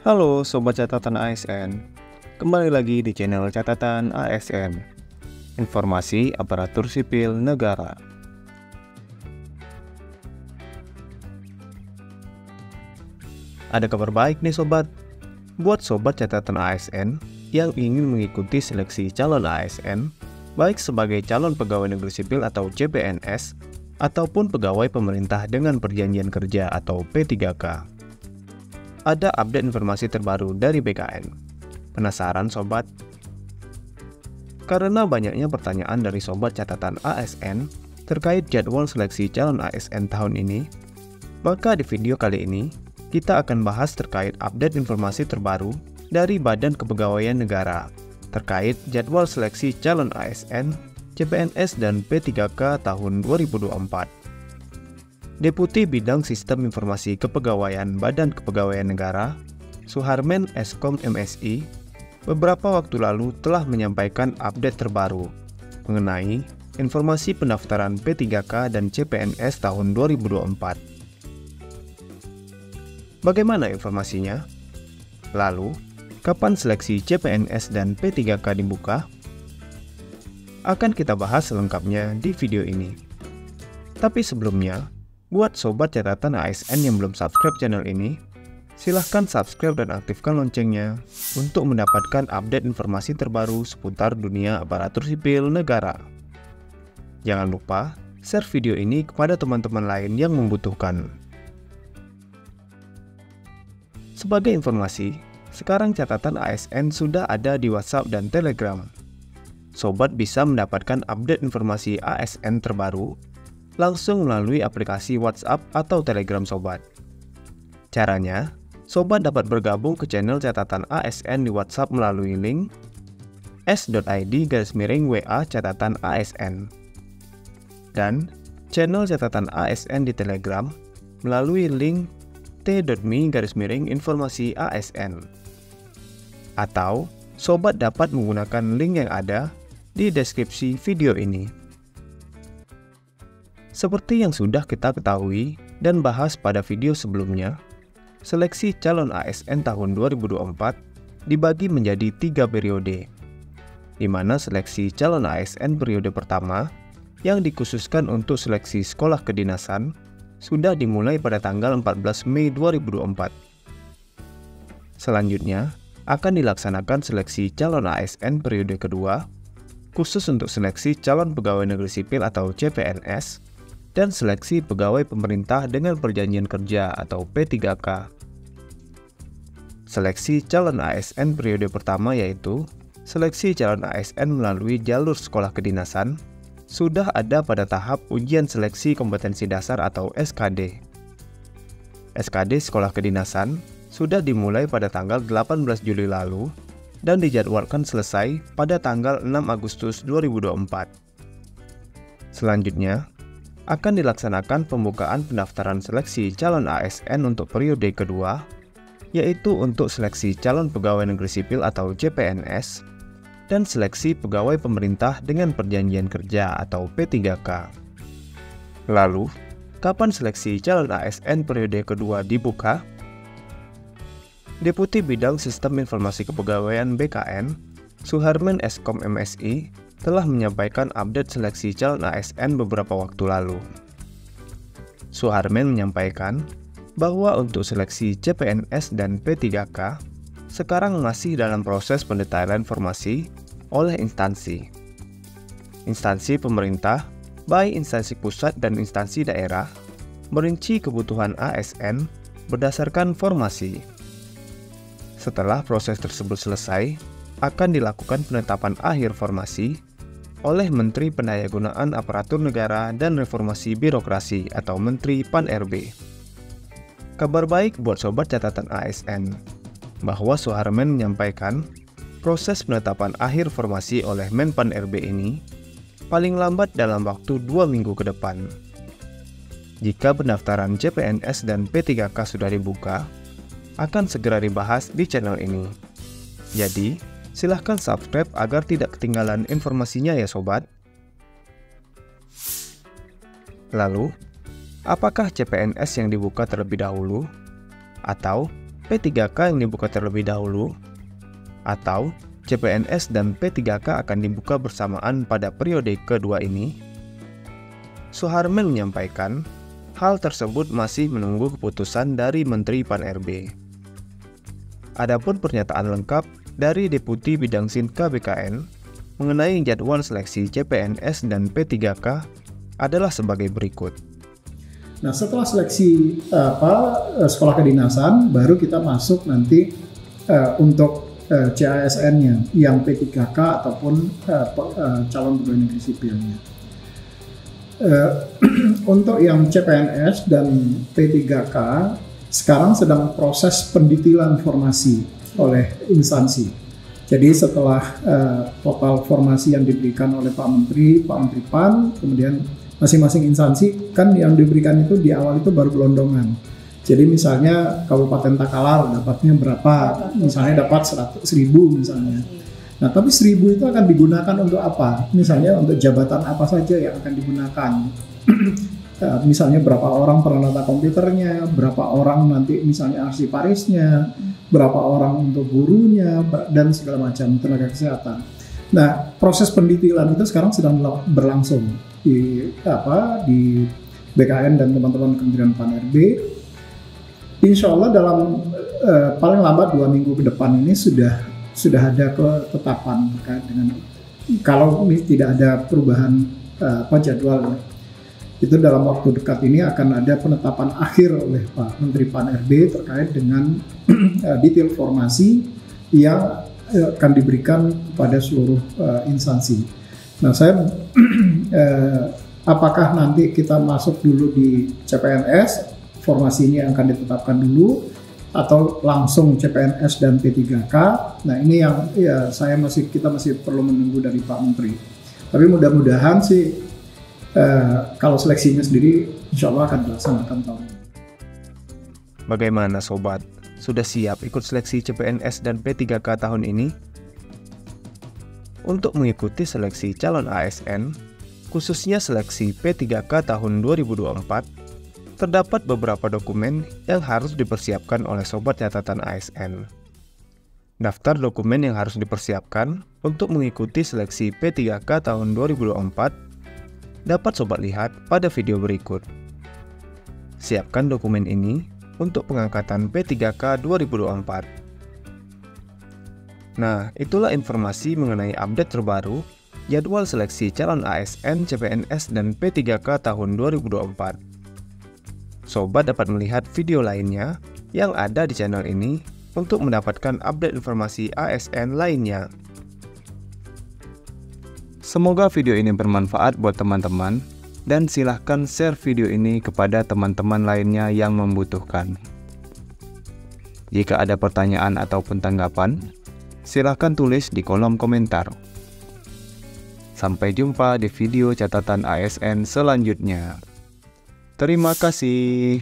Halo Sobat Catatan ASN, kembali lagi di channel Catatan ASN, Informasi Aparatur Sipil Negara. Ada kabar baik nih Sobat, buat Sobat Catatan ASN yang ingin mengikuti seleksi calon ASN, baik sebagai calon pegawai negeri sipil atau CPNS, ataupun pegawai pemerintah dengan perjanjian kerja atau P3K. Ada update informasi terbaru dari BKN. Penasaran Sobat? Karena banyaknya pertanyaan dari Sobat Catatan ASN terkait jadwal seleksi calon ASN tahun ini, maka di video kali ini kita akan bahas terkait update informasi terbaru dari Badan Kepegawaian Negara terkait jadwal seleksi calon ASN, CPNS dan P3K tahun 2024. Deputi Bidang Sistem Informasi Kepegawaian Badan Kepegawaian Negara, Suharmen Eskom MSI, beberapa waktu lalu telah menyampaikan update terbaru mengenai informasi pendaftaran P3K dan CPNS tahun 2024. Bagaimana informasinya? Lalu, kapan seleksi CPNS dan P3K dibuka? Akan kita bahas selengkapnya di video ini. Tapi sebelumnya, buat Sobat Catatan ASN yang belum subscribe channel ini, silahkan subscribe dan aktifkan loncengnya untuk mendapatkan update informasi terbaru seputar dunia aparatur sipil negara. Jangan lupa share video ini kepada teman-teman lain yang membutuhkan. Sebagai informasi, sekarang catatan ASN sudah ada di WhatsApp dan Telegram. Sobat bisa mendapatkan update informasi ASN terbaru langsung melalui aplikasi WhatsApp atau Telegram Sobat. Caranya, Sobat dapat bergabung ke channel catatan ASN di WhatsApp melalui link s.id/WA catatan ASN dan channel catatan ASN di Telegram melalui link t.me/informasi ASN. Atau, Sobat dapat menggunakan link yang ada di deskripsi video ini. Seperti yang sudah kita ketahui dan bahas pada video sebelumnya, seleksi calon ASN tahun 2024 dibagi menjadi 3 periode, di mana seleksi calon ASN periode pertama yang dikhususkan untuk seleksi sekolah kedinasan sudah dimulai pada tanggal 14 Mei 2024. Selanjutnya, akan dilaksanakan seleksi calon ASN periode kedua, khusus untuk seleksi calon pegawai negeri sipil atau CPNS, dan seleksi pegawai pemerintah dengan perjanjian kerja atau P3K. Seleksi calon ASN periode pertama yaitu seleksi calon ASN melalui jalur sekolah kedinasan sudah ada pada tahap ujian seleksi kompetensi dasar atau SKD. SKD sekolah kedinasan sudah dimulai pada tanggal 18 Juli lalu dan dijadwalkan selesai pada tanggal 6 Agustus 2024. Selanjutnya, akan dilaksanakan pembukaan pendaftaran seleksi calon ASN untuk periode kedua, yaitu untuk seleksi calon pegawai negeri sipil atau CPNS, dan seleksi pegawai pemerintah dengan perjanjian kerja atau P3K. Lalu, kapan seleksi calon ASN periode kedua dibuka? Deputi Bidang Sistem Informasi Kepegawaian BKN, Suharmen Eskom MSI, telah menyampaikan update seleksi calon ASN beberapa waktu lalu. Suharmen menyampaikan bahwa untuk seleksi CPNS dan P3K sekarang masih dalam proses pendetailan formasi oleh instansi. Instansi pemerintah, baik instansi pusat dan instansi daerah, merinci kebutuhan ASN berdasarkan formasi. Setelah proses tersebut selesai, akan dilakukan penetapan akhir formasi oleh Menteri Pendayagunaan Aparatur Negara dan Reformasi Birokrasi atau Menteri PAN-RB. Kabar baik buat Sobat Catatan ASN, bahwa Suharmen menyampaikan proses penetapan akhir formasi oleh Menpan-RB ini paling lambat dalam waktu 2 minggu ke depan. Jika pendaftaran CPNS dan P3K sudah dibuka, akan segera dibahas di channel ini. Jadi, silahkan subscribe agar tidak ketinggalan informasinya ya Sobat. Lalu, apakah CPNS yang dibuka terlebih dahulu? Atau P3K yang dibuka terlebih dahulu, atau CPNS dan P3K akan dibuka bersamaan pada periode kedua ini? Suharman menyampaikan, hal tersebut masih menunggu keputusan dari Menteri Pan-RB. Adapun pernyataan lengkap dari Deputi Bidang Sinka BKN mengenai jadwal seleksi CPNS dan P3K adalah sebagai berikut. Nah, setelah seleksi sekolah kedinasan, baru kita masuk nanti untuk CASN-nya yang P3K ataupun calon pegawai negeri sipilnya. Untuk yang CPNS dan P3K sekarang sedang proses pendetailan formasi oleh instansi. Jadi setelah total formasi yang diberikan oleh Pak Menteri Pan, kemudian masing-masing instansi kan yang diberikan itu di awal itu baru gelondongan. Jadi misalnya Kabupaten Takalar dapatnya berapa, misalnya dapat 100.000 misalnya. Nah, tapi 1.000 itu akan digunakan untuk apa? Misalnya untuk jabatan apa saja yang akan digunakan. Misalnya berapa orang penata komputernya, berapa orang nanti misalnya arsiparisnya, berapa orang untuk gurunya, dan segala macam tenaga kesehatan. Nah, proses pendetailan itu sekarang sedang berlangsung di BKN dan teman-teman Kementerian Pan-RB. Insya Allah dalam paling lambat 2 minggu ke depan ini sudah ada ketetapan terkait dengan kalau tidak ada perubahan jadwal. Itu dalam waktu dekat ini akan ada penetapan akhir oleh Pak Menteri Pan-RB terkait dengan detail formasi yang akan diberikan kepada seluruh instansi. Nah, saya apakah nanti kita masuk dulu di CPNS, formasi ini akan ditetapkan dulu, atau langsung CPNS dan P3K. Nah, ini yang kita masih perlu menunggu dari Pak Menteri. Tapi mudah-mudahan sih kalau seleksinya sendiri insya Allah akan dilaksanakan tahun ini. Bagaimana sobat? Sudah siap ikut seleksi CPNS dan P3K tahun ini? Untuk mengikuti seleksi calon ASN, khususnya seleksi P3K tahun 2024, terdapat beberapa dokumen yang harus dipersiapkan oleh sobat catatan ASN. Daftar dokumen yang harus dipersiapkan untuk mengikuti seleksi P3K tahun 2024 dapat sobat lihat pada video berikut. Siapkan dokumen ini untuk pengangkatan P3K 2024. Nah, itulah informasi mengenai update terbaru jadwal seleksi calon ASN, CPNS, dan P3K tahun 2024. Sobat dapat melihat video lainnya yang ada di channel ini untuk mendapatkan update informasi ASN lainnya. Semoga video ini bermanfaat buat teman-teman, dan silahkan share video ini kepada teman-teman lainnya yang membutuhkan. Jika ada pertanyaan ataupun tanggapan, silahkan tulis di kolom komentar. Sampai jumpa di video catatan ASN selanjutnya. Terima kasih.